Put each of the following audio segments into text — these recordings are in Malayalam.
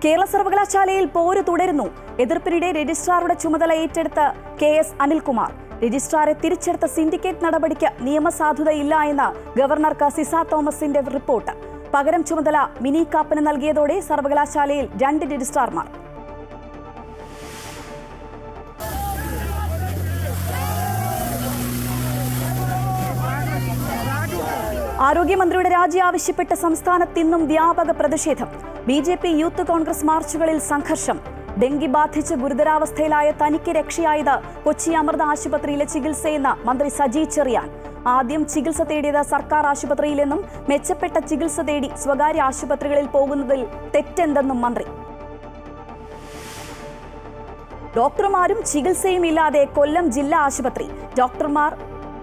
കേരള സർവകലാശാലയിൽ പോര് തുടരുന്നു. എതിർപ്പിനിടെ രജിസ്ട്രാറുടെ ചുമതല ഏറ്റെടുത്ത് KS അനിൽകുമാർ. രജിസ്ട്രാറെ തിരിച്ചെടുത്ത സിൻഡിക്കേറ്റ് നടപടിക്ക് നിയമസാധുതയില്ല എന്ന് ഗവർണർക്ക് സിസ തോമസിന്റെ റിപ്പോർട്ട്. പകരം ചുമതല മിനി കാപ്പന് നൽകിയതോടെ സർവകലാശാലയിൽ 2 രജിസ്ട്രാർമാർ. ആരോഗ്യമന്ത്രിയുടെ രാജി ആവശ്യപ്പെട്ട് സംസ്ഥാനത്ത് ഇന്നും വ്യാപക പ്രതിഷേധം. BJP യൂത്ത് കോൺഗ്രസ് മാർച്ചുകളിൽ സംഘർഷം. ഡെങ്കി ബാധിച്ച് ഗുരുതരാവസ്ഥയിലായ തനിക്ക് രക്ഷയായത് കൊച്ചി അമൃത ആശുപത്രിയിലെ ചികിത്സയെന്ന് മന്ത്രി സജി ചെറിയാൻ. ആദ്യം ചികിത്സ തേടിയത് സർക്കാർ ആശുപത്രിയിലെന്നും മെച്ചപ്പെട്ട ചികിത്സ തേടി സ്വകാര്യ ആശുപത്രികളിൽ പോകുന്നതിൽ തെറ്റെന്തെന്നും മന്ത്രി. ഡോക്ടർമാരും ചികിത്സയും ഇല്ലാതെ കൊല്ലം ജില്ലാ ആശുപത്രി. ഡോക്ടർമാർ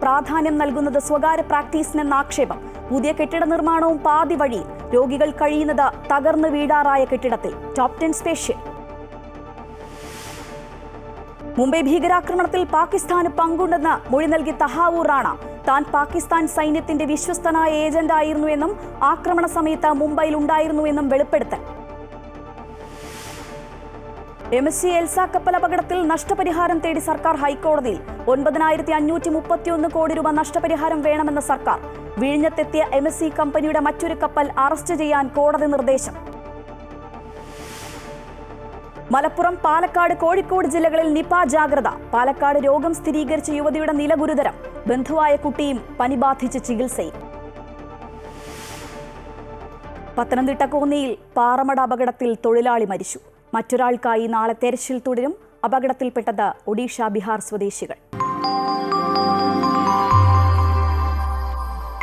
പ്രാധാന്യം നൽകുന്നത് സ്വകാര്യ പ്രാക്ടീസിനെന്ന ആക്ഷേപം. പുതിയ കെട്ടിട നിർമ്മാണവും പാതി വഴി. രോഗികൾ കഴിയുന്നത് തകർന്നു വീഴാറായ കെട്ടിടത്തിൽ. Top 10 special. മുംബൈ ഭീകരാക്രമണത്തിൽ പാകിസ്ഥാന് പങ്കുണ്ടെന്ന് മൊഴി നൽകി തഹാവൂർ റാണ. താൻ പാകിസ്ഥാൻ സൈന്യത്തിന്റെ വിശ്വസ്തനായ ഏജന്റായിരുന്നുവെന്നും ആക്രമണ സമയത്ത് മുംബൈയിൽ ഉണ്ടായിരുന്നുവെന്നും വെളിപ്പെടുത്തൽ. MSC എൽസ കപ്പൽ അപകടത്തിൽ നഷ്ടപരിഹാരം തേടി സർക്കാർ ഹൈക്കോടതിയിൽ. 9,531 കോടി രൂപ നഷ്ടപരിഹാരം വേണമെന്ന സർക്കാർ. വിഴിഞ്ഞത്തെത്തിയ MSC കമ്പനിയുടെ മറ്റൊരു കപ്പൽ അറസ്റ്റ് ചെയ്യാൻ കോടതി നിർദ്ദേശം. മലപ്പുറം, പാലക്കാട്, കോഴിക്കോട് ജില്ലകളിൽ നിപ ജാഗ്രത. പാലക്കാട് രോഗം സ്ഥിരീകരിച്ച യുവതിയുടെ നില ഗുരുതരം. ബന്ധുവായ കുട്ടിയും പനി ബാധിച്ച് ചികിത്സയിൽ. പത്തനംതിട്ട കോന്നിയിൽ പാറമട അപകടത്തിൽ തൊഴിലാളി മരിച്ചു. മറ്റൊരാൾക്കായി നാളെ തെരച്ചിൽ തുടരും. അപകടത്തിൽപ്പെട്ടത് ഒഡീഷ, ബീഹാർ സ്വദേശികൾ.